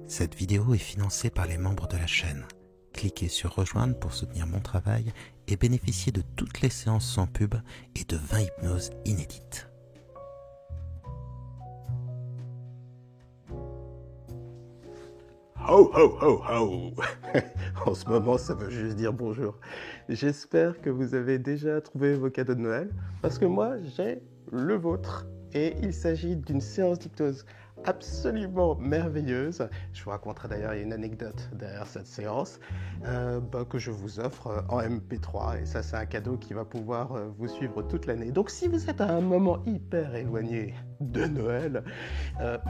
Cette vidéo est financée par les membres de la chaîne. Cliquez sur rejoindre pour soutenir mon travail et bénéficier de toutes les séances sans pub et de 20 hypnoses inédites. Ho ho ho ho. En ce moment, ça veut juste dire bonjour. J'espère que vous avez déjà trouvé vos cadeaux de Noël, parce que moi, j'ai le vôtre. Et il s'agit d'une séance d'hypnose absolument merveilleuse. Je vous raconterai d'ailleurs une anecdote derrière cette séance que je vous offre en MP3. Et ça, c'est un cadeau qui va pouvoir vous suivre toute l'année. Donc, si vous êtes à un moment hyper éloigné de Noël,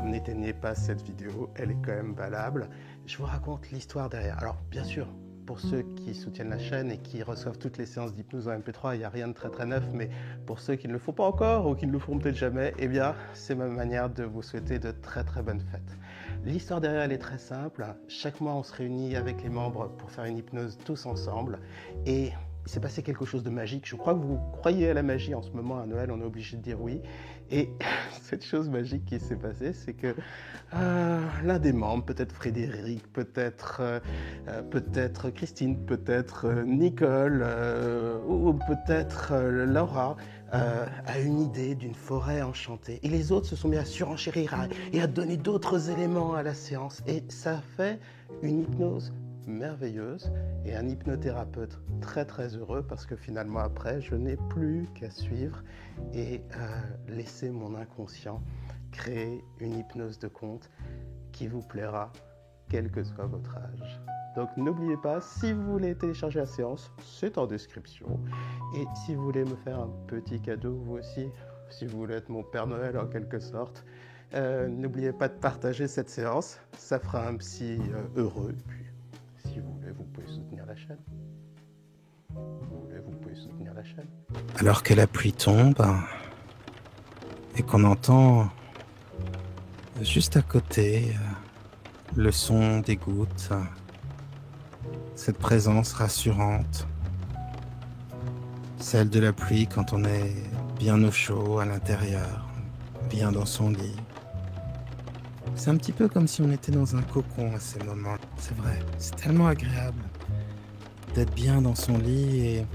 n'éteignez pas cette vidéo, elle est quand même valable. Je vous raconte l'histoire derrière. Alors, bien sûr, pour ceux qui soutiennent la chaîne et qui reçoivent toutes les séances d'hypnose en MP3, il n'y a rien de très très neuf, mais pour ceux qui ne le font pas encore ou qui ne le feront peut-être jamais, eh bien, c'est ma manière de vous souhaiter de très très bonnes fêtes. L'histoire derrière, elle est très simple. Chaque mois, on se réunit avec les membres pour faire une hypnose tous ensemble. Et il s'est passé quelque chose de magique. Je crois que vous croyez à la magie en ce moment, à Noël, on est obligé de dire oui. Et cette chose magique qui s'est passée, c'est que l'un des membres, peut-être Frédéric, peut-être Christine, peut-être Nicole, ou peut-être Laura, a une idée d'une forêt enchantée. Et les autres se sont mis à surenchérir et à donner d'autres éléments à la séance. Et ça fait une hypnose merveilleuse et un hypnothérapeute très très heureux parce que finalement après je n'ai plus qu'à suivre et laisser mon inconscient créer une hypnose de conte qui vous plaira quel que soit votre âge. Donc n'oubliez pas, si vous voulez télécharger la séance, c'est en description. Et si vous voulez me faire un petit cadeau, vous aussi, si vous voulez être mon Père Noël en quelque sorte, n'oubliez pas de partager cette séance, ça fera un psy heureux. Et puis, si vous voulez, vous pouvez soutenir la chaîne. Alors que la pluie tombe et qu'on entend juste à côté le son des gouttes, cette présence rassurante, celle de la pluie quand on est bien au chaud à l'intérieur, bien dans son lit. C'est un petit peu comme si on était dans un cocon à ces moments. C'est vrai, c'est tellement agréable d'être bien dans son lit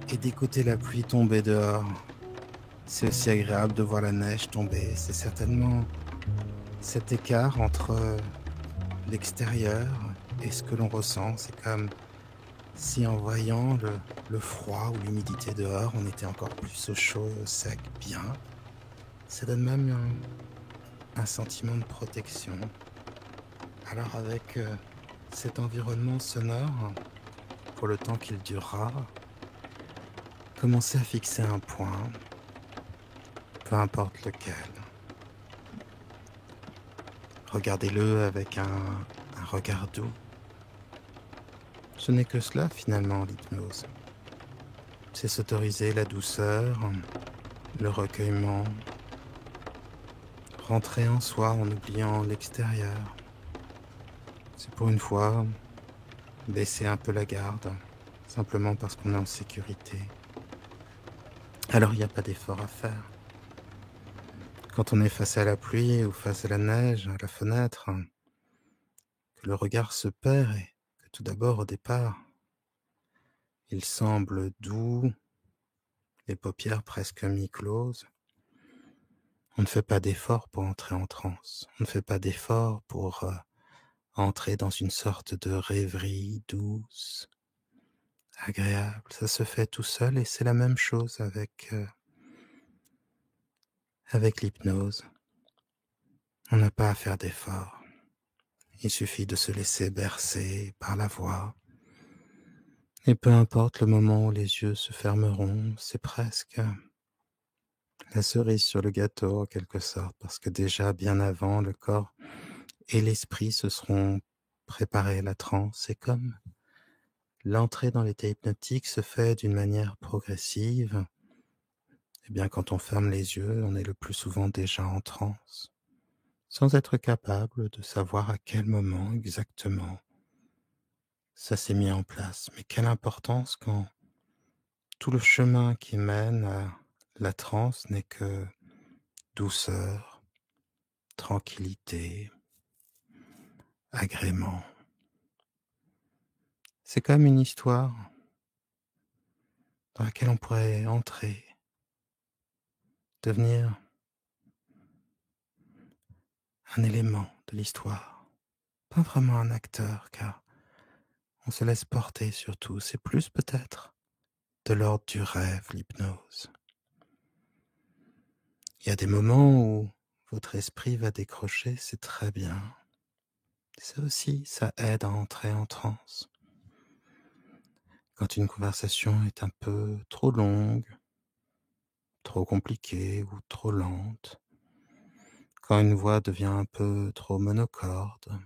et d'écouter la pluie tomber dehors. C'est aussi agréable de voir la neige tomber. C'est certainement cet écart entre l'extérieur et ce que l'on ressent. C'est comme si en voyant le froid ou l'humidité dehors, on était encore plus au chaud, au sec, bien. Ça donne même un sentiment de protection. Alors avec cet environnement sonore, pour le temps qu'il durera, commencez à fixer un point, peu importe lequel. Regardez-le avec un regard doux. Ce n'est que cela finalement l'hypnose. C'est s'autoriser la douceur, le recueillement, rentrer en soi en oubliant l'extérieur. C'est pour une fois baisser un peu la garde, simplement parce qu'on est en sécurité. Alors il n'y a pas d'effort à faire. Quand on est face à la pluie ou face à la neige, à la fenêtre, que le regard se perd et que tout d'abord au départ, il semble doux, les paupières presque mi-closes, on ne fait pas d'effort pour entrer en transe. On ne fait pas d'effort pour entrer dans une sorte de rêverie douce, agréable. Ça se fait tout seul et c'est la même chose avec l'hypnose. On n'a pas à faire d'effort. Il suffit de se laisser bercer par la voix. Et peu importe le moment où les yeux se fermeront, c'est presque la cerise sur le gâteau en quelque sorte, parce que déjà bien avant, le corps et l'esprit se seront préparés à la transe. Et comme l'entrée dans l'état hypnotique se fait d'une manière progressive, eh bien quand on ferme les yeux, on est le plus souvent déjà en transe, sans être capable de savoir à quel moment exactement ça s'est mis en place. Mais quelle importance quand tout le chemin qui mène à la transe n'est que douceur, tranquillité, agrément. C'est comme une histoire dans laquelle on pourrait entrer, devenir un élément de l'histoire, pas vraiment un acteur, car on se laisse porter surtout. C'est plus peut-être de l'ordre du rêve, l'hypnose. Il y a des moments où votre esprit va décrocher, c'est très bien. Ça aussi, ça aide à entrer en transe. Quand une conversation est un peu trop longue, trop compliquée ou trop lente, quand une voix devient un peu trop monocorde,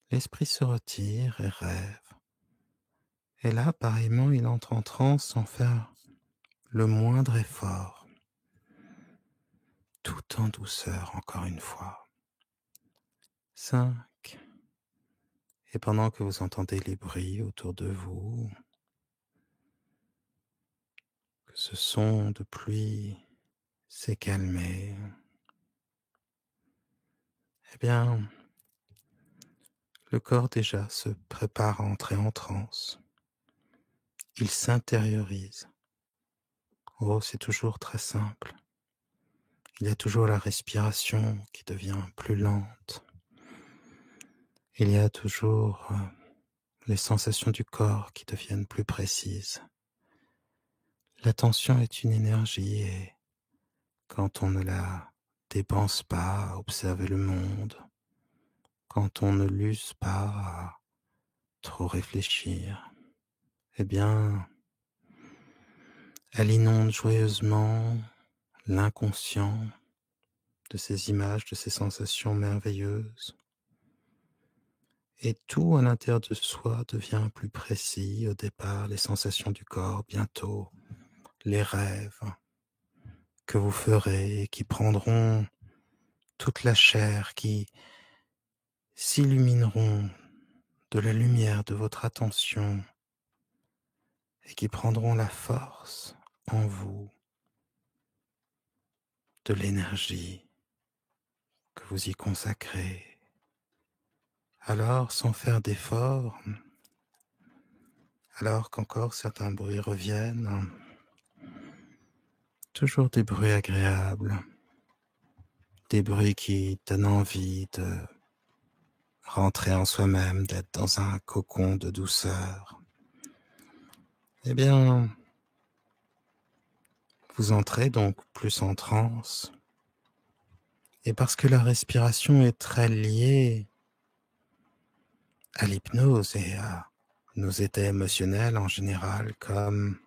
l'esprit se retire et rêve. Et là, pareillement, il entre en transe sans faire le moindre effort, tout en douceur, encore une fois. 5. Et pendant que vous entendez les bruits autour de vous, que ce son de pluie s'est calmé, eh bien, le corps déjà se prépare à entrer en transe. Il s'intériorise. Oh, c'est toujours très simple. Il y a toujours la respiration qui devient plus lente. Il y a toujours les sensations du corps qui deviennent plus précises. L'attention est une énergie et quand on ne la dépense pas à observer le monde, quand on ne l'use pas à trop réfléchir, eh bien, elle inonde joyeusement l'inconscient de ces images, de ces sensations merveilleuses. Et tout à l'intérieur de soi devient plus précis. Au départ, les sensations du corps, bientôt les rêves que vous ferez et qui prendront toute la chair, qui s'illumineront de la lumière de votre attention et qui prendront la force en vous de l'énergie que vous y consacrez. Alors, sans faire d'effort, alors qu'encore certains bruits reviennent, toujours des bruits agréables, des bruits qui donnent envie de rentrer en soi-même, d'être dans un cocon de douceur. Eh bien, vous entrez donc plus en transe. Et parce que la respiration est très liée à l'hypnose et à nos états émotionnels en général, comme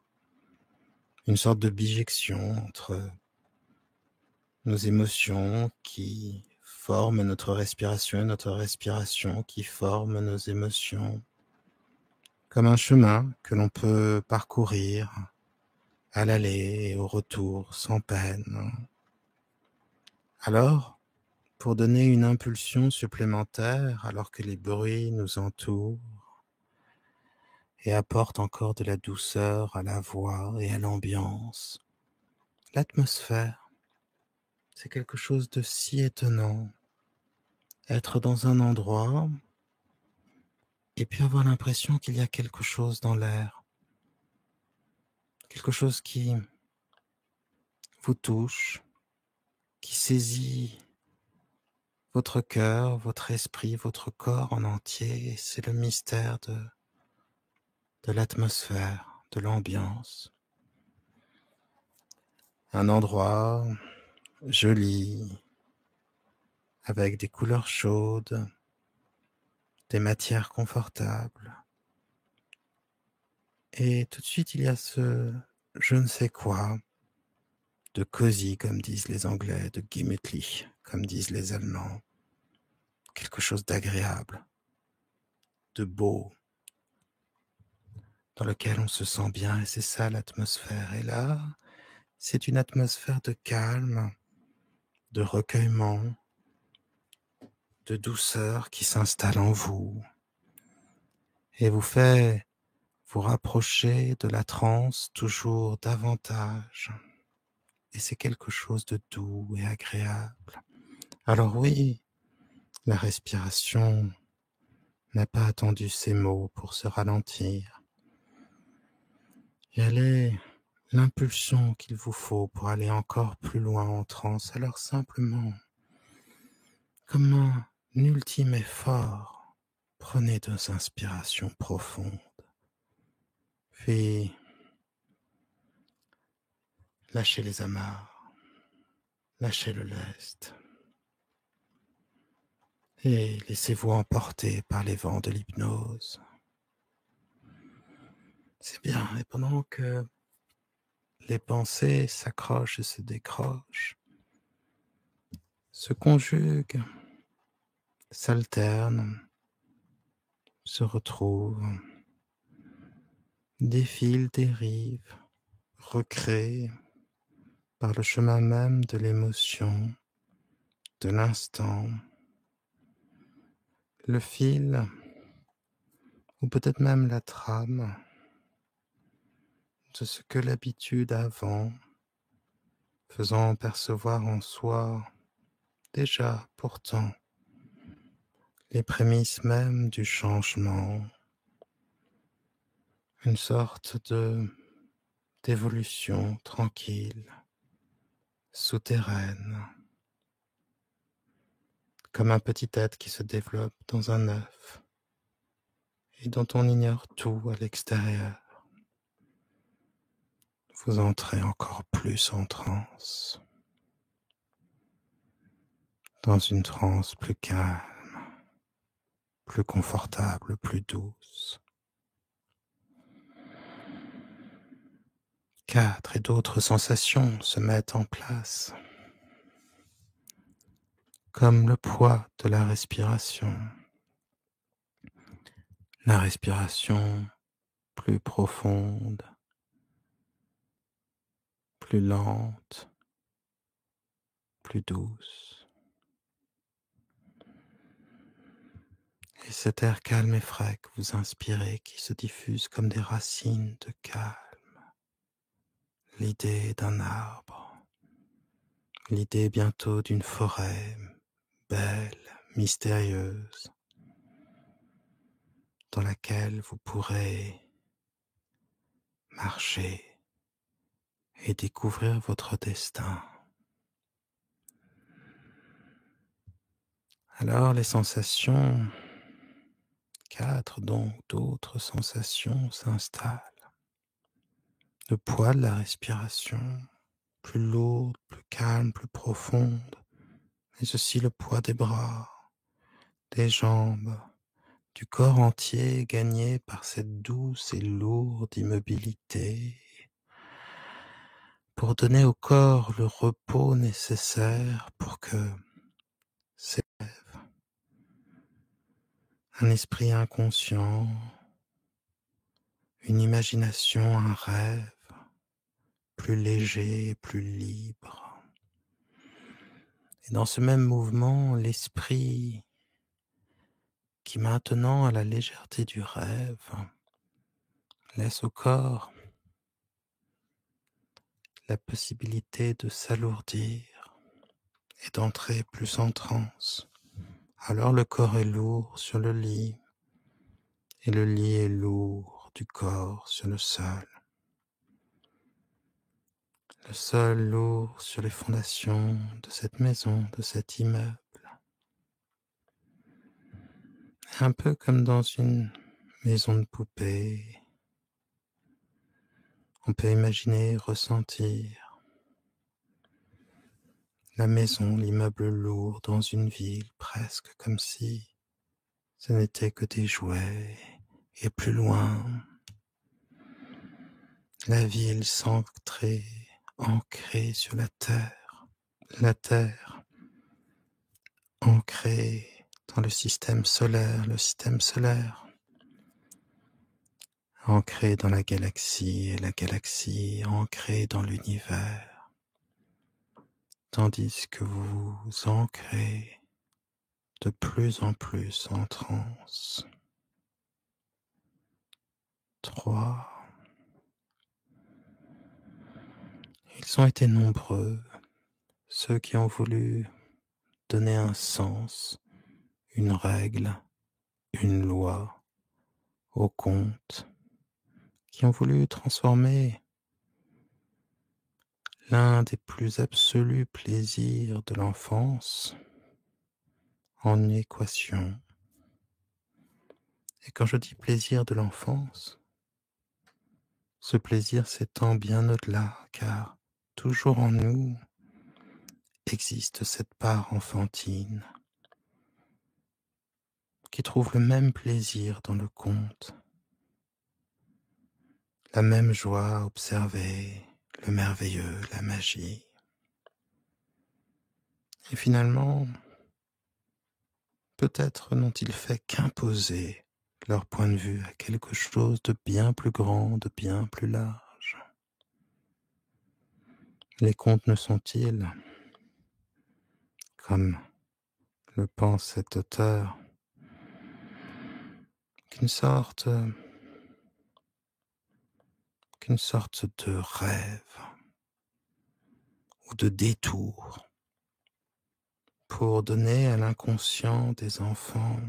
une sorte de bijection entre nos émotions qui forment notre respiration et notre respiration qui forme nos émotions, comme un chemin que l'on peut parcourir à l'aller et au retour sans peine. Alors, pour donner une impulsion supplémentaire alors que les bruits nous entourent et apportent encore de la douceur à la voix et à l'ambiance, l'atmosphère, c'est quelque chose de si étonnant. Être dans un endroit et puis avoir l'impression qu'il y a quelque chose dans l'air, quelque chose qui vous touche, qui saisit votre cœur, votre esprit, votre corps en entier. C'est le mystère de l'atmosphère, de l'ambiance. Un endroit joli, avec des couleurs chaudes, des matières confortables. Et tout de suite, il y a ce je ne sais quoi, de cosy, comme disent les Anglais, de gemütlich, comme disent les Allemands. Quelque chose d'agréable, de beau, dans lequel on se sent bien, et c'est ça l'atmosphère. Et là, c'est une atmosphère de calme, de recueillement, de douceur qui s'installe en vous et vous fait vous rapprocher de la transe toujours davantage. Et c'est quelque chose de doux et agréable. Alors oui, La respiration n'a pas attendu ces mots pour se ralentir. Et elle est l'impulsion qu'il vous faut pour aller encore plus loin en transe. Alors simplement, comme un ultime effort, prenez 2 inspirations profondes. Puis, lâchez les amarres, lâchez le lest. Et laissez-vous emporter par les vents de l'hypnose. C'est bien, et pendant que les pensées s'accrochent et se décrochent, se conjuguent, s'alternent, se retrouvent, défilent, dérivent, recréent par le chemin même de l'émotion, de l'instant, le fil, ou peut-être même la trame de ce que l'habitude avant, faisant percevoir en soi déjà pourtant les prémices mêmes du changement, une sorte d'évolution tranquille, souterraine, comme un petit être qui se développe dans un œuf et dont on ignore tout à l'extérieur. Vous entrez encore plus en transe, dans une transe plus calme, plus confortable, plus douce. 4 et d'autres sensations se mettent en place, comme le poids de la respiration. La respiration plus profonde, plus lente, plus douce. Et cet air calme et frais que vous inspirez qui se diffuse comme des racines de calme. L'idée d'un arbre, l'idée bientôt d'une forêt belle, mystérieuse, dans laquelle vous pourrez marcher et découvrir votre destin. Alors les sensations, 4 donc d'autres sensations s'installent. Le poids de la respiration, plus lourde, plus calme, plus profonde, mais aussi le poids des bras, des jambes, du corps entier gagné par cette douce et lourde immobilité, pour donner au corps le repos nécessaire pour que s'élève un esprit inconscient, une imagination, un rêve, plus léger, plus libre. Et dans ce même mouvement, l'esprit qui maintenant, à la légèreté du rêve, laisse au corps la possibilité de s'alourdir et d'entrer plus en transe. Alors le corps est lourd sur le lit, et le lit est lourd du corps sur le sol. Le sol lourd sur les fondations de cette maison, de cet immeuble. Un peu comme dans une maison de poupée, on peut imaginer, ressentir la maison, l'immeuble lourd dans une ville, presque comme si ce n'était que des jouets. Et plus loin, la ville centrée, ancrée sur la terre ancrée dans le système solaire ancrée dans la galaxie et la galaxie ancrée dans l'univers, tandis que vous vous ancrez de plus en plus en transe. 3. Ils ont été nombreux, ceux qui ont voulu donner un sens une règle, une loi au conte, qui ont voulu transformer l'un des plus absolus plaisirs de l'enfance en une équation. Et quand je dis plaisir de l'enfance, ce plaisir s'étend bien au-delà, car toujours en nous existe cette part enfantine qui trouve le même plaisir dans le conte, la même joie à observer le merveilleux, la magie. Et finalement, peut-être n'ont-ils fait qu'imposer leur point de vue à quelque chose de bien plus grand, de bien plus large. Les contes ne sont-ils, comme le pense cet auteur, qu'une sorte, qu'une sorte de rêve ou de détour pour donner à l'inconscient des enfants,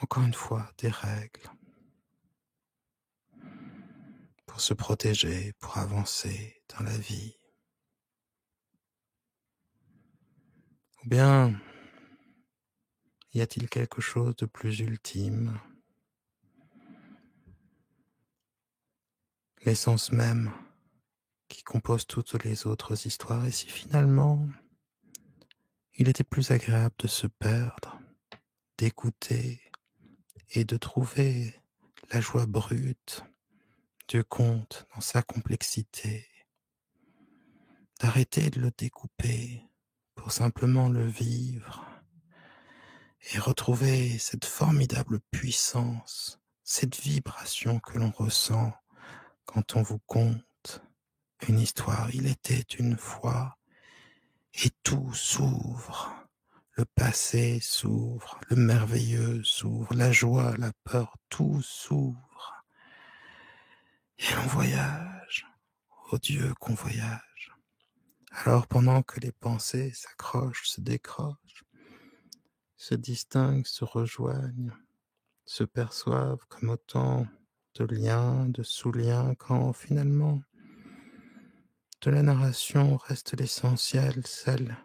encore une fois, des règles pour se protéger, pour avancer dans la vie. Ou bien, y a-t-il quelque chose de plus ultime? L'essence même qui compose toutes les autres histoires, et si finalement il était plus agréable de se perdre, d'écouter et de trouver la joie brute du conte dans sa complexité, d'arrêter de le découper pour simplement le vivre et retrouver cette formidable puissance, cette vibration que l'on ressent quand on vous conte une histoire. Il était une fois, et tout s'ouvre. Le passé s'ouvre, le merveilleux s'ouvre, la joie, la peur, tout s'ouvre. Et on voyage. Oh Dieu qu'on voyage. Alors pendant que les pensées s'accrochent, se décrochent, se distinguent, se rejoignent, se perçoivent comme autant de liens, de sous-liens, quand finalement de la narration reste l'essentiel, celle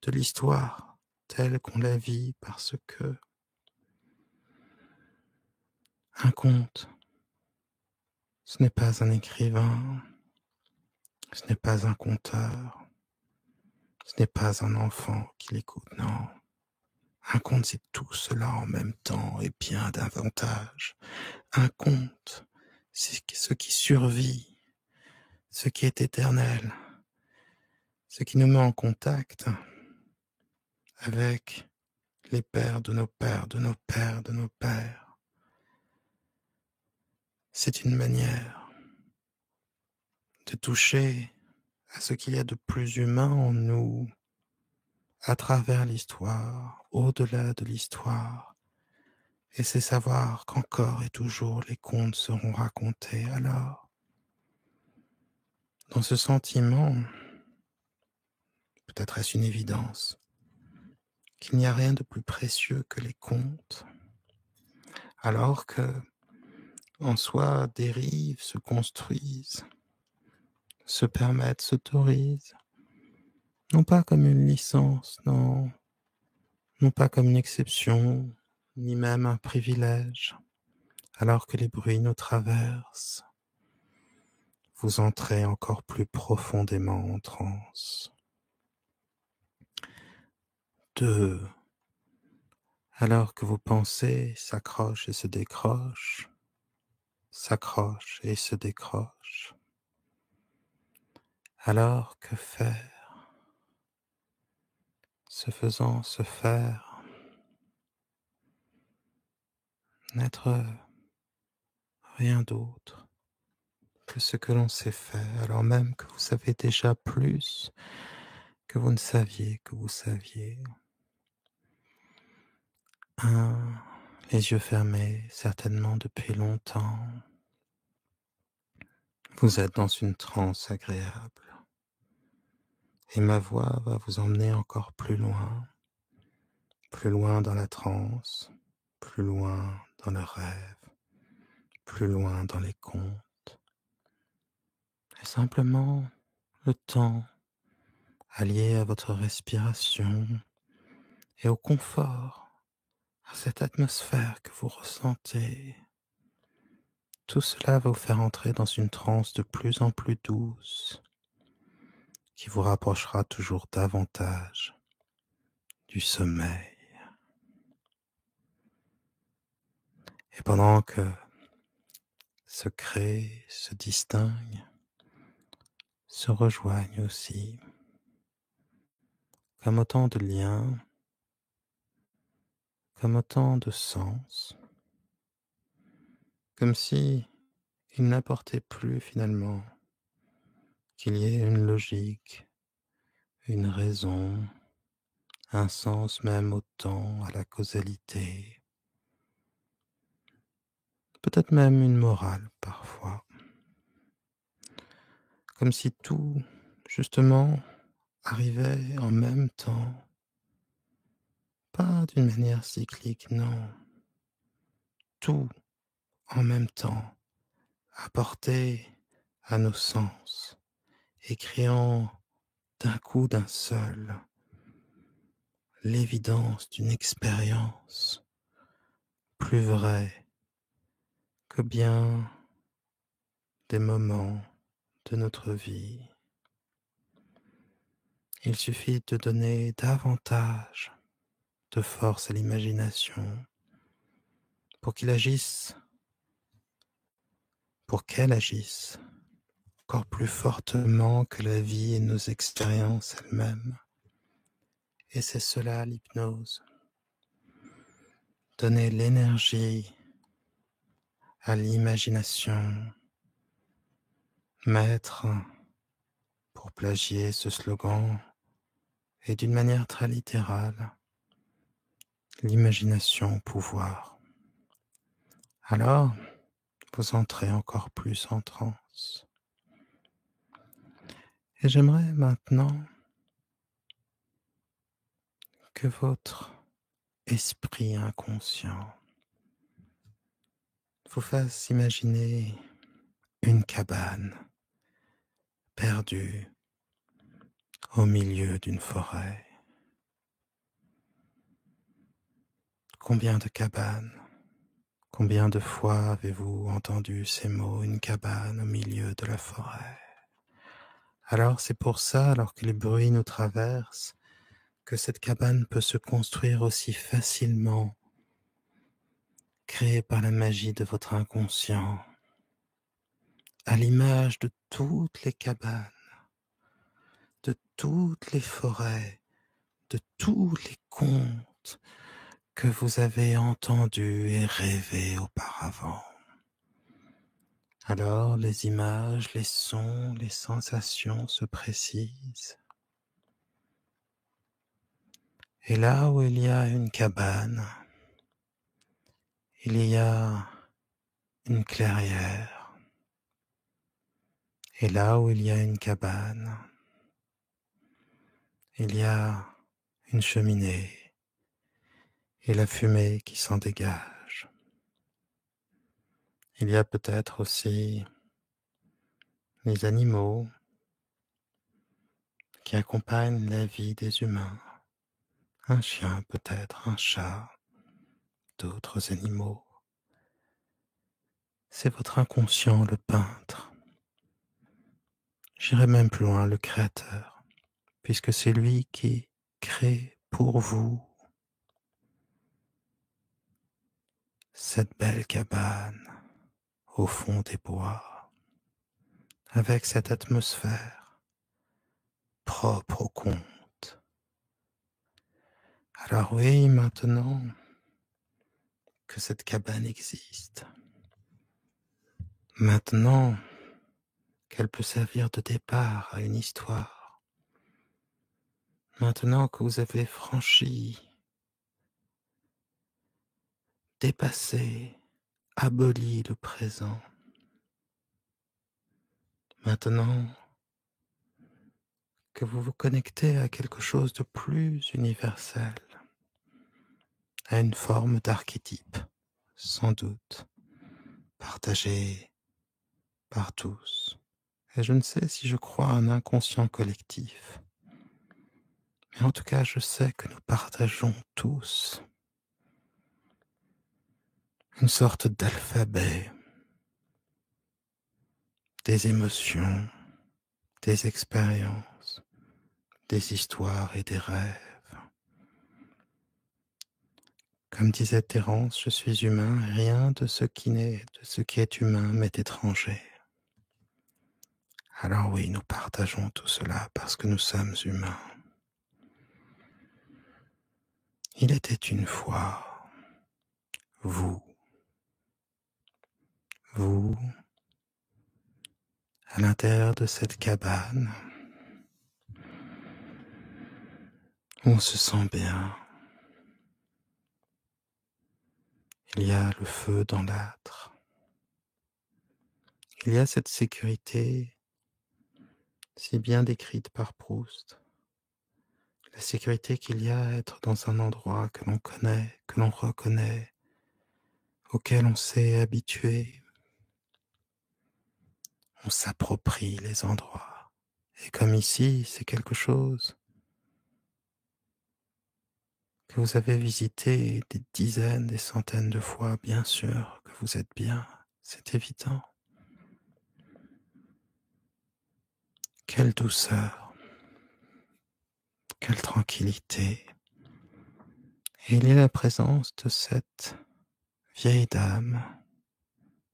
de l'histoire telle qu'on la vit, parce que un conte, ce n'est pas un écrivain, ce n'est pas un conteur, ce n'est pas un enfant qui l'écoute, non. Un conte, c'est tout cela en même temps et bien davantage. Un conte, c'est ce qui survit, ce qui est éternel, ce qui nous met en contact avec les pères de nos pères, de nos pères, de nos pères. C'est une manière de toucher à ce qu'il y a de plus humain en nous, à travers l'histoire, au-delà de l'histoire. Et c'est savoir qu'encore et toujours les contes seront racontés. Alors, dans ce sentiment, peut-être est-ce une évidence, qu'il n'y a rien de plus précieux que les contes, alors que, en soi, dérivent, se construisent, se permettent, s'autorisent, non pas comme une licence, non, non pas comme une exception, ni même un privilège, alors que les bruits nous traversent, vous entrez encore plus profondément en transe. 2. Alors que vos pensées s'accrochent et se décrochent, s'accrochent et se décrochent, alors que faire? Se faisant se faire, n'être rien d'autre que ce que l'on sait faire, alors même que vous savez déjà plus que vous ne saviez que vous saviez. Les yeux fermés, certainement depuis longtemps. Vous êtes dans une transe agréable. et ma voix va vous emmener encore plus loin dans la transe, plus loin dans le rêve, plus loin dans les contes. Et simplement le temps, allié à votre respiration et au confort, à cette atmosphère que vous ressentez, tout cela va vous faire entrer dans une transe de plus en plus douce qui vous rapprochera toujours davantage du sommeil. Et pendant que se créent, se distinguent, se rejoignent aussi, comme autant de liens, comme autant de sens, comme si il n'importait plus finalement qu'il y ait une logique, une raison, un sens même au temps, à la causalité, peut-être même une morale parfois, comme si tout, justement, arrivait en même temps, pas d'une manière cyclique, non, tout en même temps, apporté à nos sens et créant d'un coup d'un seul l'évidence d'une expérience plus vraie que bien des moments de notre vie. Il suffit de donner davantage de force à l'imagination pour qu'il agisse, pour qu'elle agisse encore plus fortement que la vie et nos expériences elles-mêmes. Et c'est cela l'hypnose. Donner l'énergie à l'imagination, mettre, pour plagier ce slogan, et d'une manière très littérale, l'imagination au pouvoir. Alors, vous entrez encore plus en transe. Et j'aimerais maintenant que votre esprit inconscient vous fasse imaginer une cabane perdue au milieu d'une forêt. Combien de cabanes, combien de fois avez-vous entendu ces mots, une cabane au milieu de la forêt? Alors c'est pour ça, alors que les bruits nous traversent, que cette cabane peut se construire aussi facilement, créée par la magie de votre inconscient, à l'image de toutes les cabanes, de toutes les forêts, de tous les contes que vous avez entendus et rêvés auparavant. Alors les images, les sons, les sensations se précisent. Et là où il y a une cabane, il y a une clairière. Et là où il y a une cabane, il y a une cheminée et la fumée qui s'en dégage. Il y a peut-être aussi les animaux qui accompagnent la vie des humains. Un chien peut-être, un chat, d'autres animaux. C'est votre inconscient, le peintre. J'irai même plus loin, le créateur, puisque c'est lui qui crée pour vous cette belle cabane au fond des bois, avec cette atmosphère propre au conte. Alors oui, maintenant que cette cabane existe, maintenant qu'elle peut servir de départ à une histoire, maintenant que vous avez franchi, dépassé, aboli le présent, maintenant que vous vous connectez à quelque chose de plus universel, à une forme d'archétype, sans doute, partagé par tous. Et je ne sais si je crois à un inconscient collectif, mais en tout cas je sais que nous partageons tous une sorte d'alphabet, des émotions, des expériences, des histoires et des rêves. Comme disait Terence, je suis humain et rien de ce qui est humain m'est étranger. Alors oui, nous partageons tout cela parce que nous sommes humains. Il était une fois, vous, vous, à l'intérieur de cette cabane, où on se sent bien. Il y a le feu dans l'âtre. Il y a cette sécurité si bien décrite par Proust. La sécurité qu'il y a à être dans un endroit que l'on connaît, que l'on reconnaît, auquel on s'est habitué. On s'approprie les endroits. Et comme ici, c'est quelque chose que vous avez visité des dizaines, des centaines de fois, bien sûr que vous êtes bien, c'est évident. Quelle douceur, quelle tranquillité. Et il y a la présence de cette vieille dame,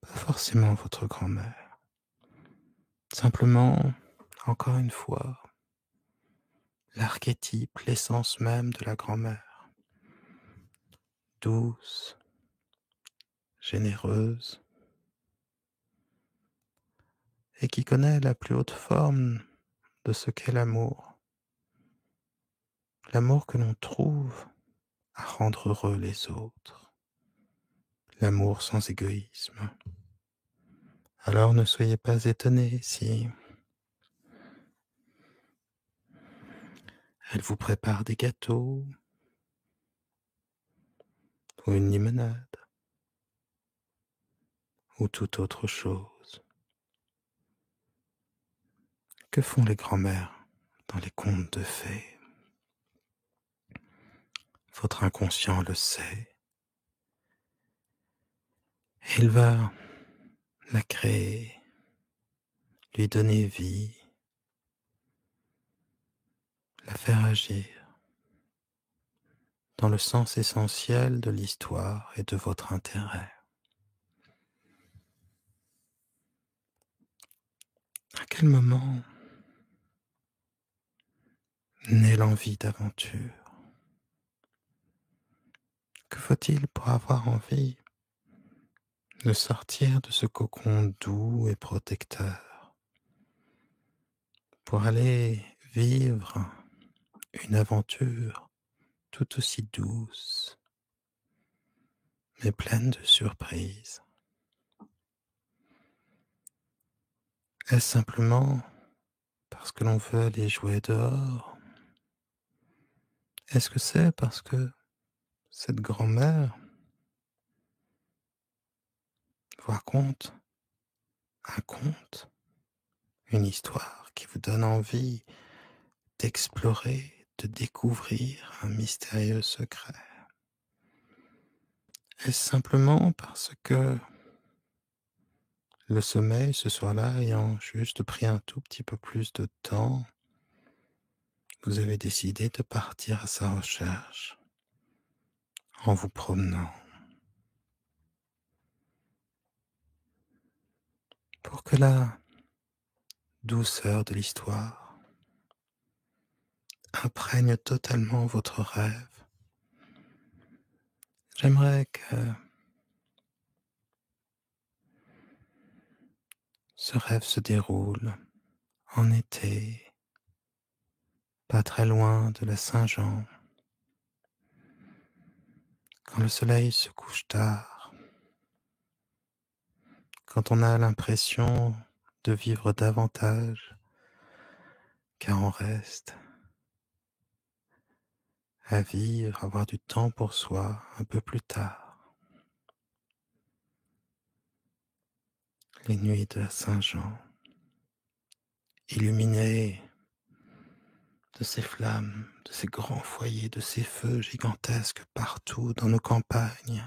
pas forcément votre grand-mère, simplement, encore une fois, l'archétype, l'essence même de la grand-mère, douce, généreuse, et qui connaît la plus haute forme de ce qu'est l'amour. L'amour que l'on trouve à rendre heureux les autres. L'amour sans égoïsme. Alors ne soyez pas étonnés si elle vous prépare des gâteaux ou une limonade ou toute autre chose. Que font les grands-mères dans les contes de fées? Votre inconscient le sait. Et il va la créer, lui donner vie, la faire agir dans le sens essentiel de l'histoire et de votre intérêt. À quel moment naît l'envie d'aventure? Que faut-il pour avoir envie de sortir de ce cocon doux et protecteur, pour aller vivre une aventure tout aussi douce, mais pleine de surprises? Est-ce simplement parce que l'on veut aller jouer dehors? Est-ce que c'est parce que cette grand-mère vous raconte un conte, une histoire qui vous donne envie d'explorer, de découvrir un mystérieux secret? Est-ce simplement parce que le sommeil, ce soir-là, ayant juste pris un tout petit peu plus de temps, vous avez décidé de partir à sa recherche en vous promenant pour que la douceur de l'histoire imprègne totalement votre rêve? J'aimerais que ce rêve se déroule en été, pas très loin de la Saint-Jean, quand le soleil se couche tard, quand on a l'impression de vivre davantage car on reste à vivre, avoir du temps pour soi un peu plus tard. Les nuits de la Saint-Jean, illuminées de ces flammes, de ces grands foyers, de ces feux gigantesques partout dans nos campagnes,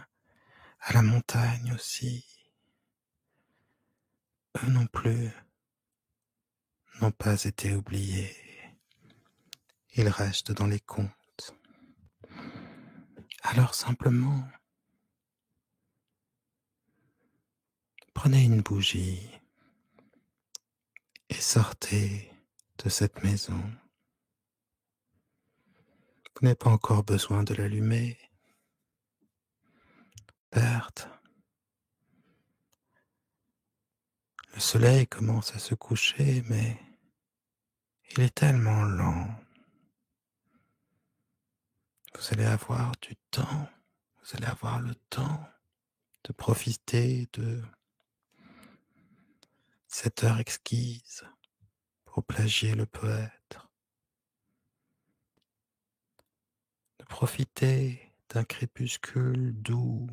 à la montagne aussi. Eux non plus n'ont pas été oubliés. Ils restent dans les contes. Alors simplement, prenez une bougie et sortez de cette maison. Vous n'avez pas encore besoin de l'allumer. Certes, le soleil commence à se coucher, mais il est tellement lent. Vous allez avoir du temps, vous allez avoir le temps de profiter de cette heure exquise pour plagier le poète, de profiter d'un crépuscule doux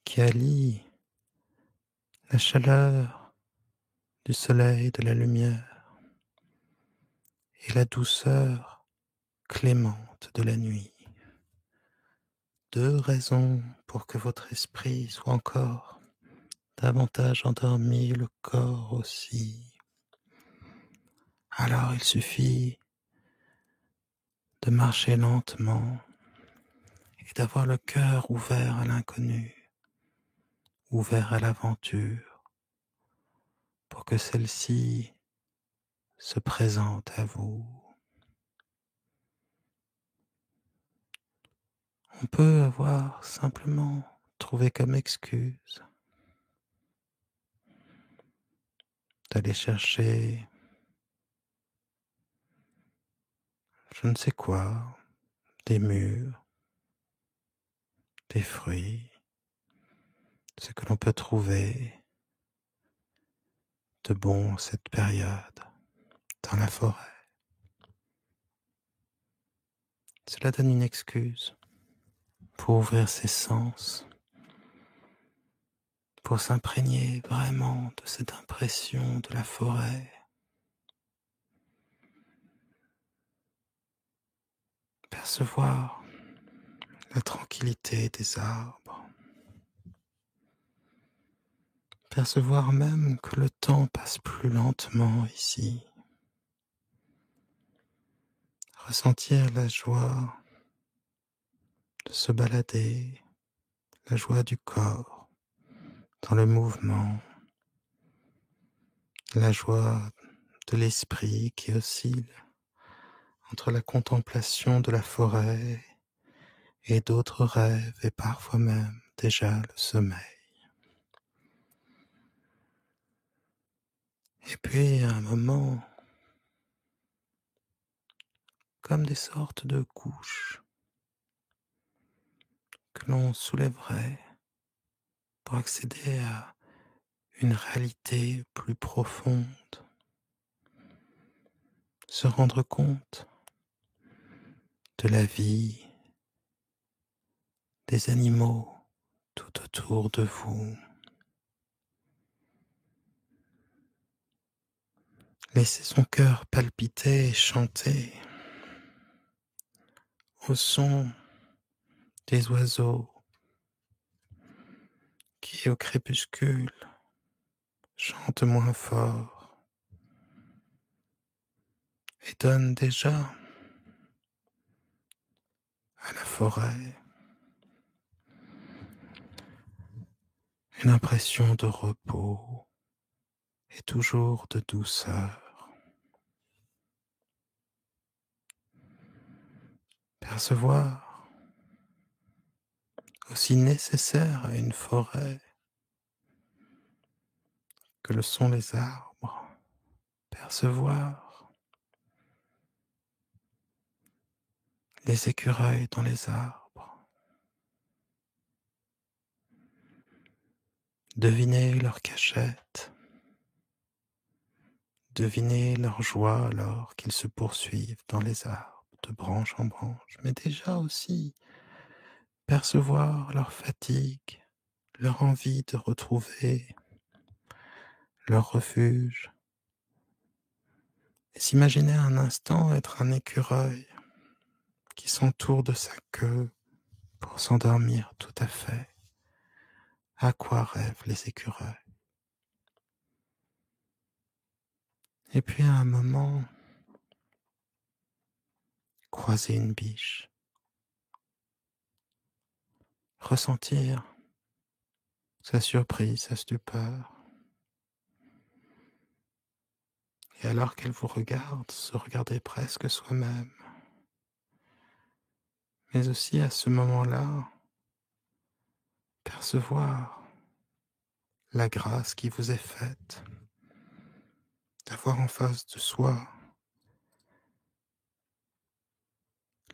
qui allie la chaleur du soleil, de la lumière et la douceur clémente de la nuit. Deux raisons pour que votre esprit soit encore davantage endormi, le corps aussi. Alors il suffit de marcher lentement et d'avoir le cœur ouvert à l'inconnu, ouvert à l'aventure, pour que celle-ci se présente à vous. On peut avoir simplement trouvé comme excuse d'aller chercher je ne sais quoi, des mûres, des fruits, ce que l'on peut trouver de bon cette période dans la forêt. Cela donne une excuse pour ouvrir ses sens, pour s'imprégner vraiment de cette impression de la forêt, percevoir la tranquillité des arbres, percevoir même que le temps passe plus lentement ici, ressentir la joie de se balader, la joie du corps dans le mouvement, la joie de l'esprit qui oscille entre la contemplation de la forêt et d'autres rêves et parfois même déjà le sommeil. Et puis à un moment, comme des sortes de couches que l'on soulèverait pour accéder à une réalité plus profonde, se rendre compte de la vie, des animaux tout autour de vous. Laissez son cœur palpiter et chanter au son des oiseaux qui, au crépuscule, chantent moins fort et donnent déjà à la forêt une impression de repos et toujours de douceur. Percevoir aussi nécessaire à une forêt que le sont les arbres. Percevoir les écureuils dans les arbres. Deviner leur cachette. deviner leur joie alors qu'ils se poursuivent dans les arbres, de branche en branche, mais déjà aussi percevoir leur fatigue, leur envie de retrouver leur refuge, et s'imaginer un instant être un écureuil qui s'entoure de sa queue pour s'endormir tout à fait. À quoi rêvent les écureuils? Et puis à un moment, croiser une biche, ressentir sa surprise, sa stupeur, et alors qu'elle vous regarde, se regarder presque soi-même. Mais aussi à ce moment-là, percevoir la grâce qui vous est faite, d'avoir en face de soi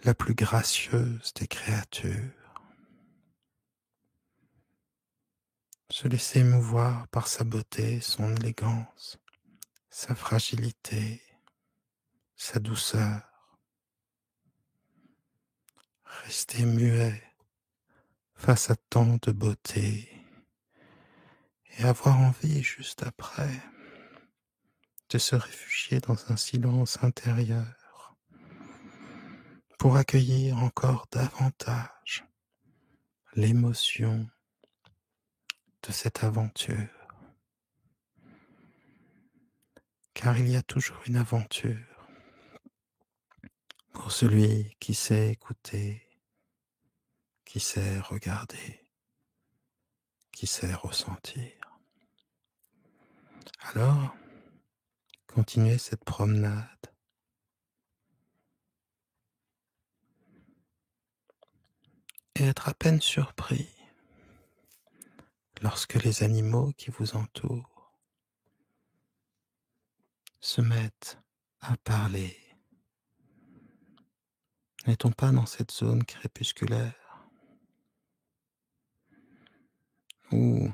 la plus gracieuse des créatures, se laisser émouvoir par sa beauté, son élégance, sa fragilité, sa douceur, rester muet face à tant de beauté et avoir envie juste après de se réfugier dans un silence intérieur pour accueillir encore davantage l'émotion de cette aventure. Car il y a toujours une aventure pour celui qui sait écouter, qui sait regarder, qui sait ressentir. Alors, continuez cette promenade et être à peine surpris lorsque les animaux qui vous entourent se mettent à parler. N'est-on pas dans cette zone crépusculaire où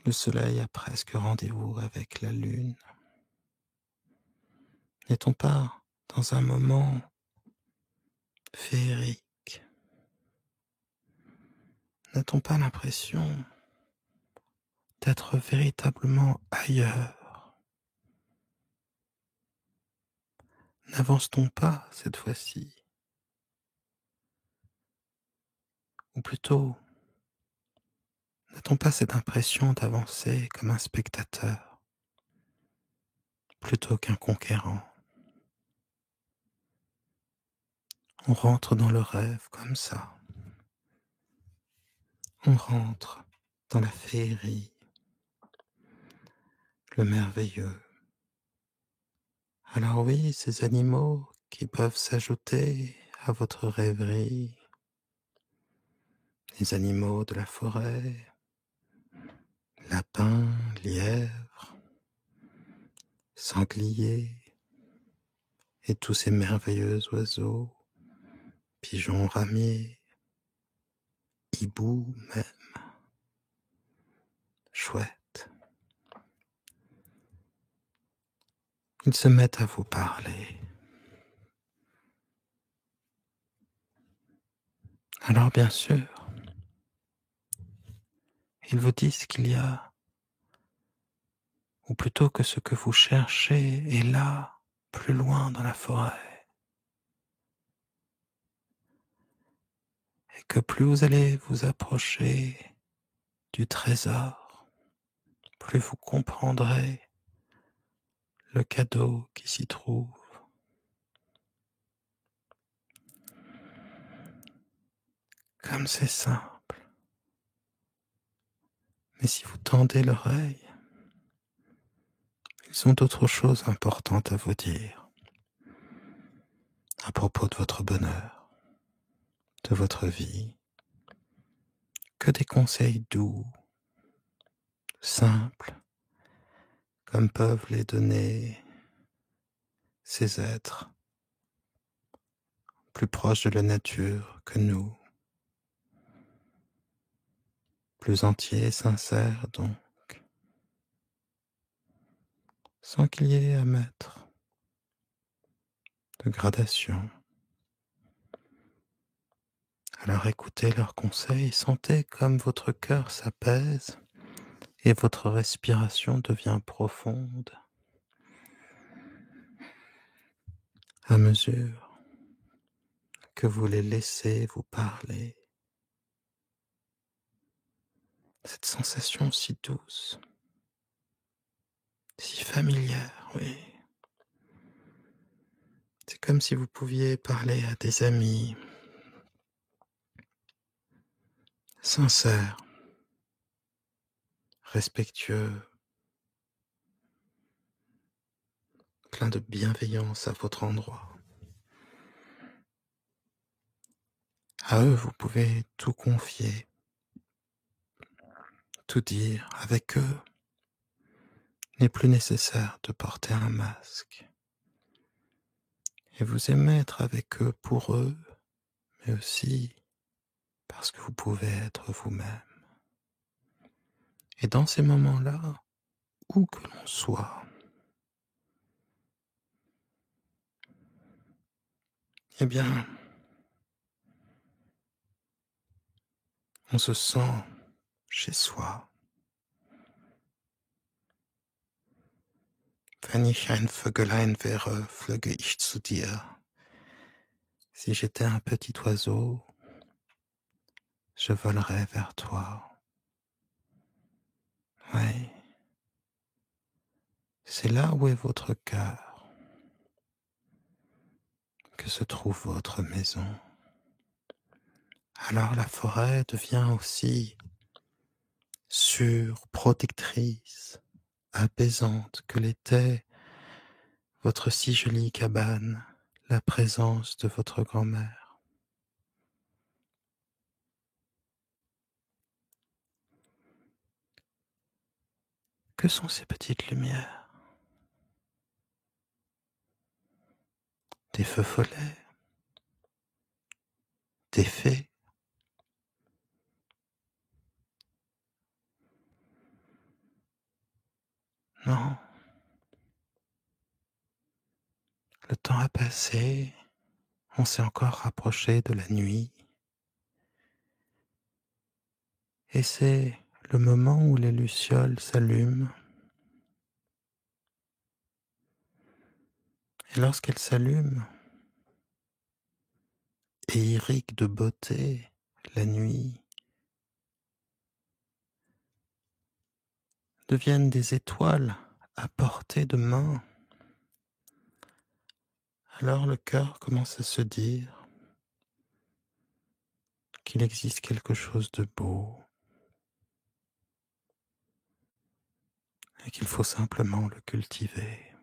le soleil a presque rendez-vous avec la lune? N'est-on pas dans un moment féerique? N'a-t-on pas l'impression d'être véritablement ailleurs? N'avance-t-on pas cette fois-ci? Ou plutôt, n'a-t-on pas cette impression d'avancer comme un spectateur plutôt qu'un conquérant? On rentre dans le rêve comme ça. On rentre dans la féerie, le merveilleux. Alors oui, ces animaux qui peuvent s'ajouter à votre rêverie, les animaux de la forêt, lapins, lièvres, sangliers et tous ces merveilleux oiseaux, pigeons ramiers, hiboux même, chouettes. Ils se mettent à vous parler. Alors bien sûr, ils vous disent qu'il y a, ou plutôt que ce que vous cherchez est là, plus loin dans la forêt, et que plus vous allez vous approcher du trésor, plus vous comprendrez le cadeau qui s'y trouve. Comme c'est simple. Mais si vous tendez l'oreille, ils ont d'autres choses importantes à vous dire à propos de votre bonheur, de votre vie, que des conseils doux, simples, comme peuvent les donner ces êtres plus proches de la nature que nous, plus entiers et sincères donc. sans qu'il y ait à mettre de gradation. Alors écoutez leurs conseils et sentez comme votre cœur s'apaise et votre respiration devient profonde à mesure que vous les laissez vous parler. Cette sensation si douce, si familière, oui. C'est comme si vous pouviez parler à des amis sincères, respectueux, pleins de bienveillance à votre endroit. À eux, vous pouvez tout confier, tout dire. Avec eux, il n'est plus nécessaire de porter un masque. Et vous aimez être avec eux pour eux, mais aussi parce que vous pouvez être vous-même. Et dans ces moments-là, où que l'on soit, eh bien, on se sent chez soi. Wenn ich ein Vögelein wäre, flöge ich zu dir. Si j'étais un petit oiseau, je volerais vers toi. Oui, c'est là où est votre cœur que se trouve votre maison. Alors la forêt devient aussi sûre, protectrice, apaisante que l'était votre si jolie cabane, la présence de votre grand-mère. Que sont ces petites lumières? Des feux follets? Des fées? Non, le temps a passé, on s'est encore rapproché de la nuit, et c'est le moment où les lucioles s'allument. Et lorsqu'elles s'allument et irriguent de beauté la nuit, deviennent des étoiles à portée de main, alors le cœur commence à se dire qu'il existe quelque chose de beau et qu'il faut simplement le cultiver.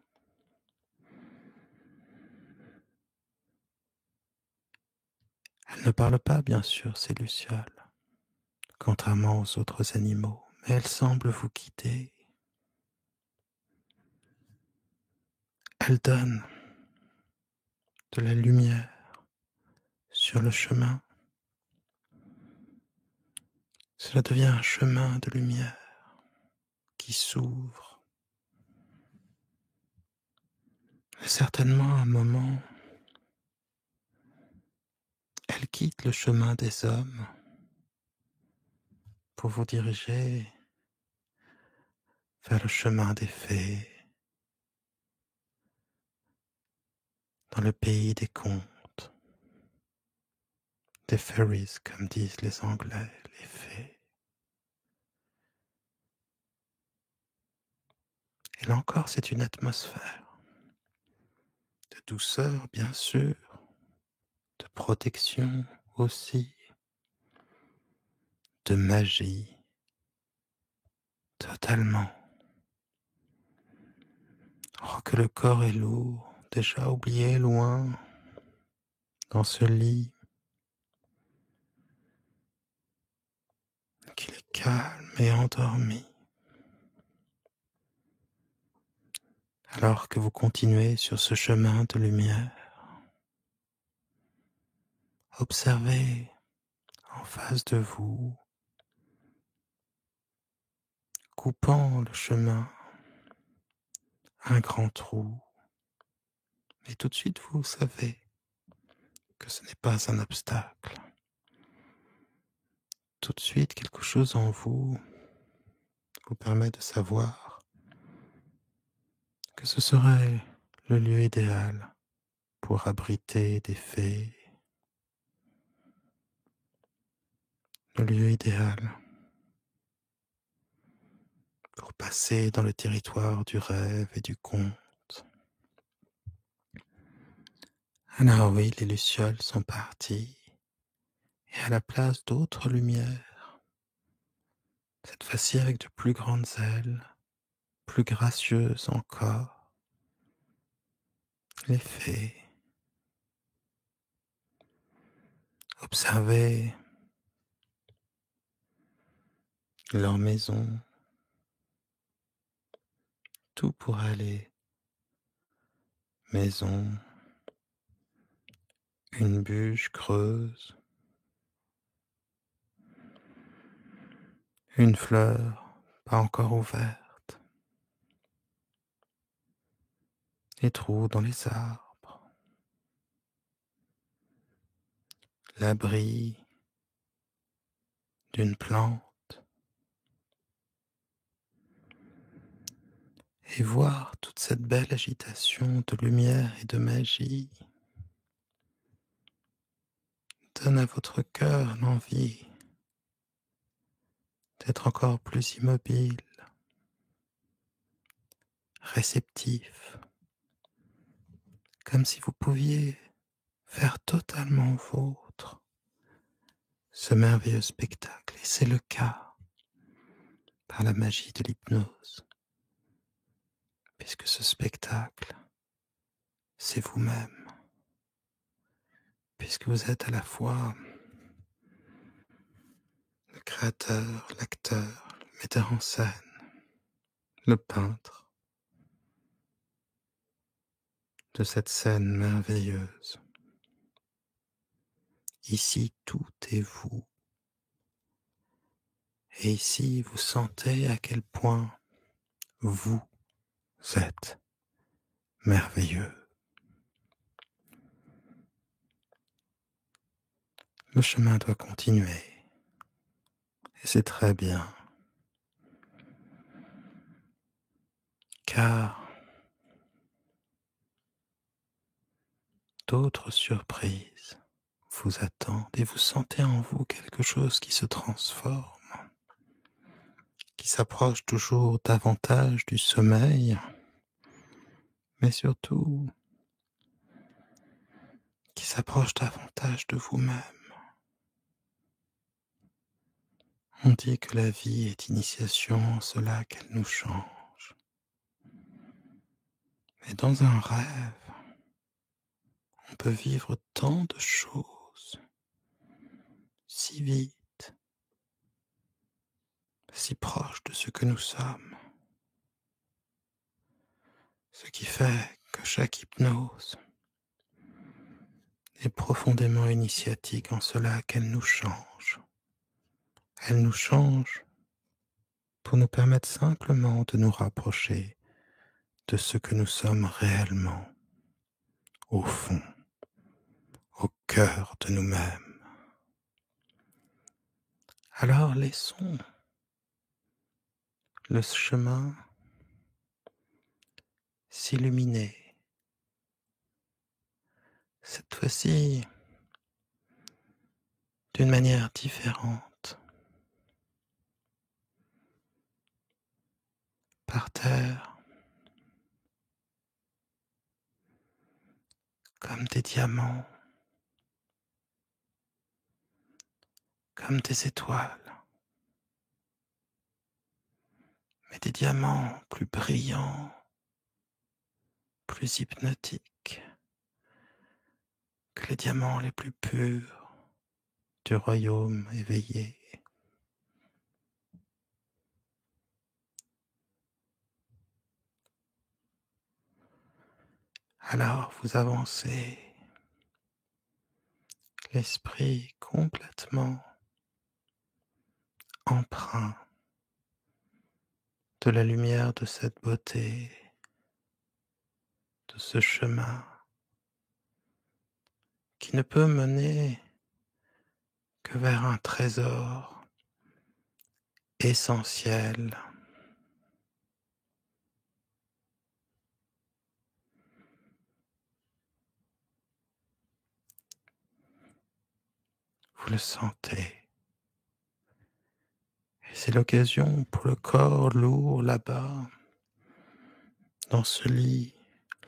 Elles ne parlent pas, bien sûr, ces lucioles, contrairement aux autres animaux, mais elles semblent vous guider. Elles donnent de la lumière sur le chemin. Cela devient un chemin de lumière qui s'ouvre. Et certainement, à un moment, elles quittent le chemin des hommes pour vous diriger vers le chemin des fées, dans le pays des contes, des fairies, comme disent les Anglais, les fées. Et là encore, c'est une atmosphère de douceur, bien sûr, de protection aussi, de magie, totalement. Oh, que le corps est lourd, déjà oublié loin, dans ce lit, qu'il est calme et endormi. Alors que vous continuez sur ce chemin de lumière, observez en face de vous, coupant le chemin un grand trou, et tout de suite vous savez que ce n'est pas un obstacle. Tout de suite quelque chose en vous permet de savoir que ce serait le lieu idéal pour abriter des fées, le lieu idéal pour passer dans le territoire du rêve et du conte. Alors oui, les lucioles sont parties, et à la place d'autres lumières, cette fois-ci avec de plus grandes ailes, plus gracieuses encore, les fées. Observez leur maison, tout pour aller. Maison, une bûche creuse, une fleur pas encore ouverte, des trous dans les arbres, l'abri d'une plante, et voir toute cette belle agitation de lumière et de magie donne à votre cœur l'envie d'être encore plus immobile, réceptif, comme si vous pouviez faire totalement vôtre ce merveilleux spectacle. Et c'est le cas par la magie de l'hypnose, puisque ce spectacle, c'est vous-même, puisque vous êtes à la fois le créateur, l'acteur, le metteur en scène, le peintre de cette scène merveilleuse. Ici, tout est vous. Et ici, vous sentez à quel point vous êtes merveilleux. Le chemin doit continuer. Et c'est très bien. Car d'autres surprises vous attendent et vous sentez en vous quelque chose qui se transforme, qui s'approche toujours davantage du sommeil, mais surtout qui s'approche davantage de vous-même. On dit que la vie est initiation en cela qu'elle nous change. Mais dans un rêve, on peut vivre tant de choses, si vite, si proche de ce que nous sommes. Ce qui fait que chaque hypnose est profondément initiatique en cela qu'elle nous change. Elle nous change pour nous permettre simplement de nous rapprocher de ce que nous sommes réellement, au fond, au cœur de nous-mêmes. Alors laissons le chemin s'illuminer. Cette fois-ci, d'une manière différente. Par terre, comme des diamants, comme des étoiles, mais des diamants plus brillants, plus hypnotiques que les diamants les plus purs du royaume éveillé. Alors vous avancez, l'esprit complètement empreint de la lumière de cette beauté de ce chemin qui ne peut mener que vers un trésor essentiel. Vous le sentez. Et c'est l'occasion pour le corps lourd là-bas, dans ce lit,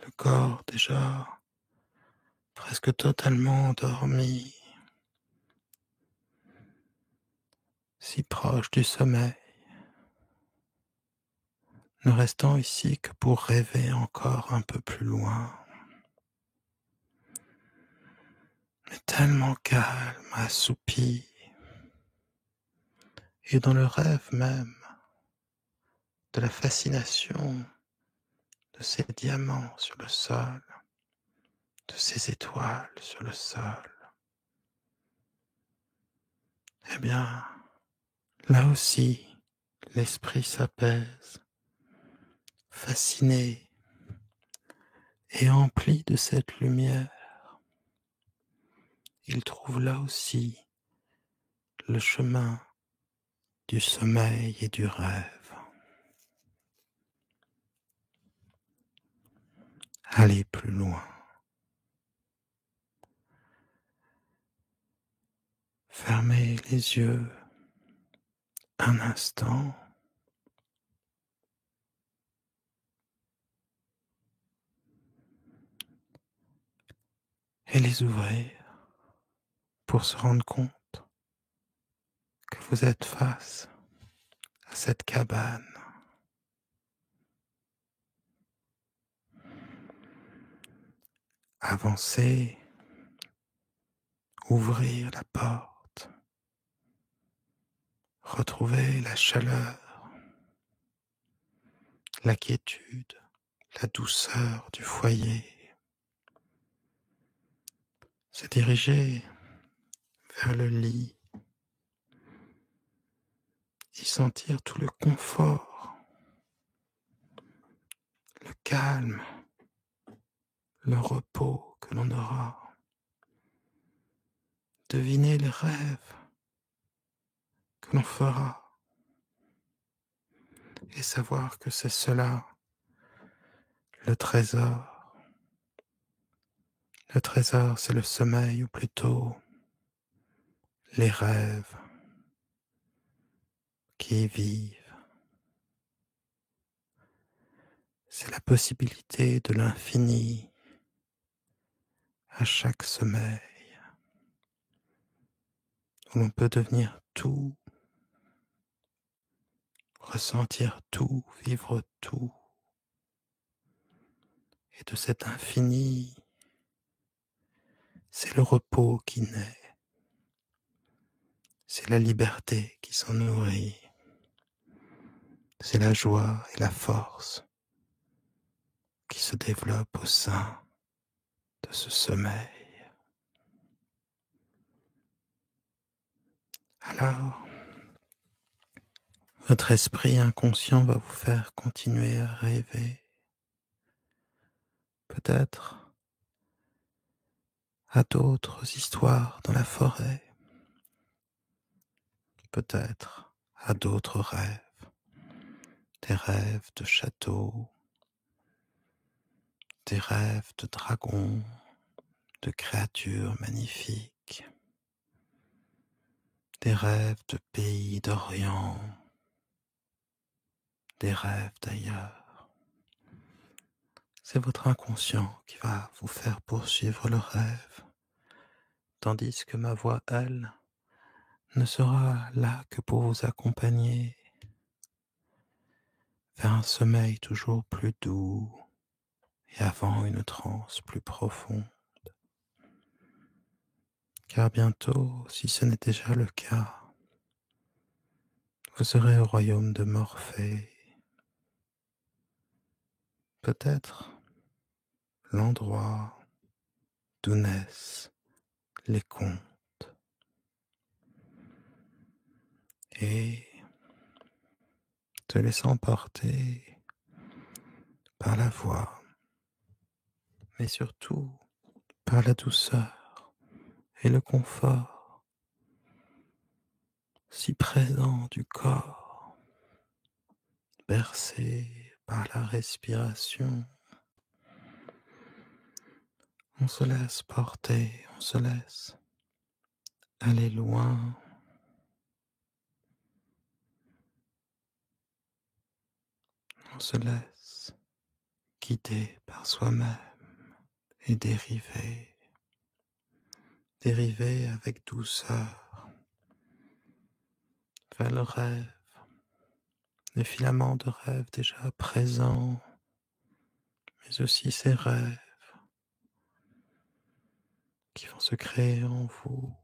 le corps déjà presque totalement endormi, si proche du sommeil, ne restant ici que pour rêver encore un peu plus loin, mais tellement calme, assoupi, et dans le rêve même de la fascination de ces diamants sur le sol, de ces étoiles sur le sol. Eh bien, là aussi, l'esprit s'apaise, fasciné et empli de cette lumière. Il trouve là aussi le chemin du sommeil et du rêve. Allez plus loin. Fermez les yeux un instant et les ouvrir pour se rendre compte que vous êtes face à cette cabane. Avancez, ouvrir la porte, retrouver la chaleur, la quiétude, la douceur du foyer. Se diriger vers le lit, y sentir tout le confort, le calme, le repos que l'on aura. Deviner les rêves que l'on fera et savoir que c'est cela le trésor. Le trésor, c'est le sommeil, ou plutôt les rêves qui y vivent. C'est la possibilité de l'infini à chaque sommeil, où l'on peut devenir tout, ressentir tout, vivre tout. Et de cet infini, c'est le repos qui naît, c'est la liberté qui s'en nourrit, c'est la joie et la force qui se développent au sein de ce sommeil. Alors, votre esprit inconscient va vous faire continuer à rêver, peut-être à d'autres histoires dans la forêt, peut-être à d'autres rêves, des rêves de châteaux, des rêves de dragons, de créatures magnifiques, des rêves de pays d'Orient, des rêves d'ailleurs. C'est votre inconscient qui va vous faire poursuivre le rêve, tandis que ma voix, elle, ne sera là que pour vous accompagner vers un sommeil toujours plus doux et avant une transe plus profonde. Car bientôt, si ce n'est déjà le cas, vous serez au royaume de Morphée. Peut-être l'endroit d'où naissent les contes. Et te laissant porter par la voix, mais surtout par la douceur et le confort si présent du corps, bercé par la respiration. On se laisse porter, on se laisse aller loin, on se laisse guider par soi-même et dériver avec douceur vers le rêve, les filaments de rêve déjà présents, mais aussi ces rêves qui vont se créer en vous,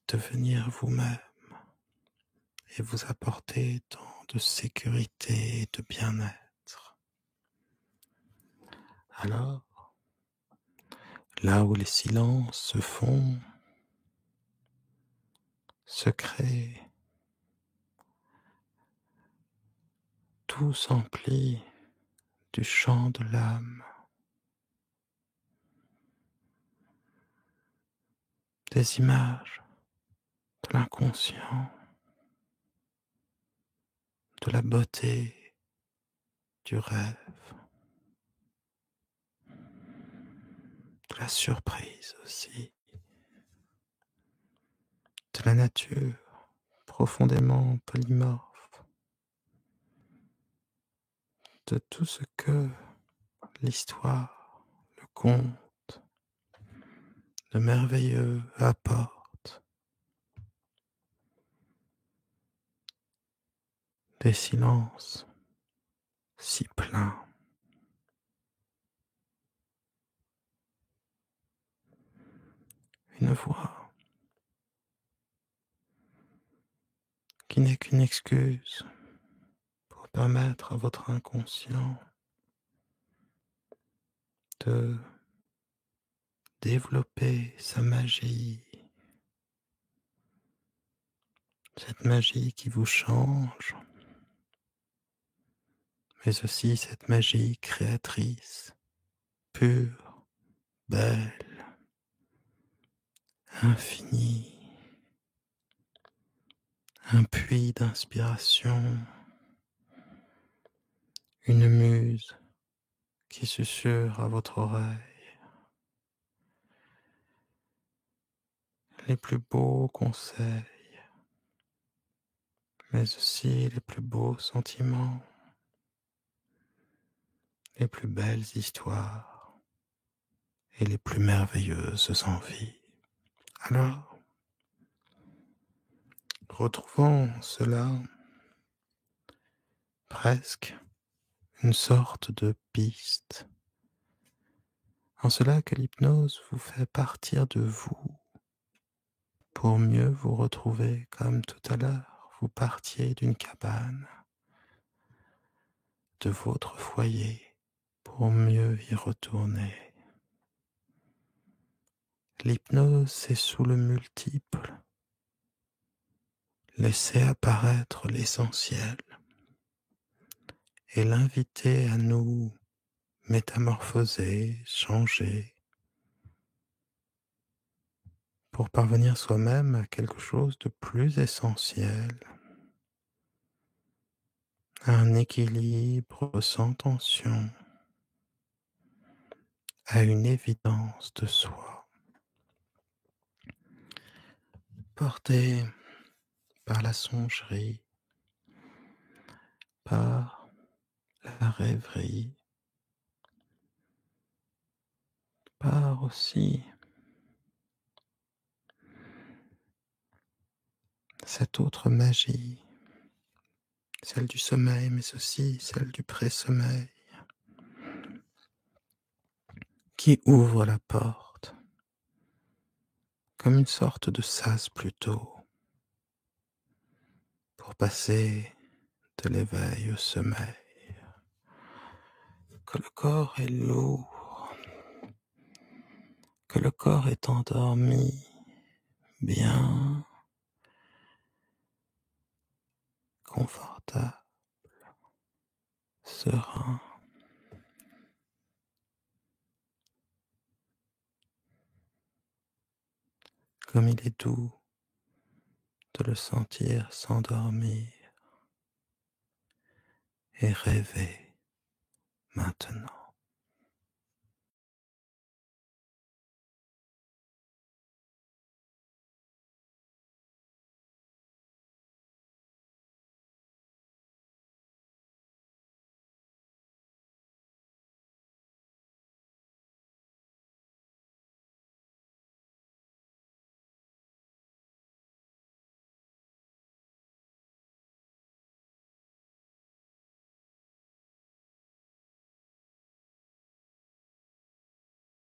devenir vous-même et vous apporter tant de sécurité et de bien-être. Alors, là où les silences se font, se créent, tout s'emplit du chant de l'âme, des images, de l'inconscient, de la beauté du rêve, de la surprise aussi, de la nature profondément polymorphe, de tout ce que l'histoire, le conte, le merveilleux apporte, des silences si pleins, une voix qui n'est qu'une excuse pour permettre à votre inconscient de développer sa magie, cette magie qui vous change, mais aussi cette magie créatrice, pure, belle, infinie, un puits d'inspiration, une muse qui susurre à votre oreille les plus beaux conseils, mais aussi les plus beaux sentiments, les plus belles histoires et les plus merveilleuses envies. Alors, retrouvons cela presque une sorte de piste, en cela que l'hypnose vous fait partir de vous pour mieux vous retrouver comme tout à l'heure. Vous partiez d'une cabane, de votre foyer, pour mieux y retourner. L'hypnose, c'est sous le multiple. Laissez apparaître l'essentiel et l'inviter à nous métamorphoser, changer, pour parvenir soi-même à quelque chose de plus essentiel, à un équilibre sans tension, à une évidence de soi, porté par la songerie, par la rêverie, par aussi cette autre magie, celle du sommeil, mais aussi celle du pré-sommeil, qui ouvre la porte, comme une sorte de sas plutôt, pour passer de l'éveil au sommeil. Que le corps est lourd, que le corps est endormi, bien confortable, serein, comme il est doux de le sentir s'endormir et rêver maintenant.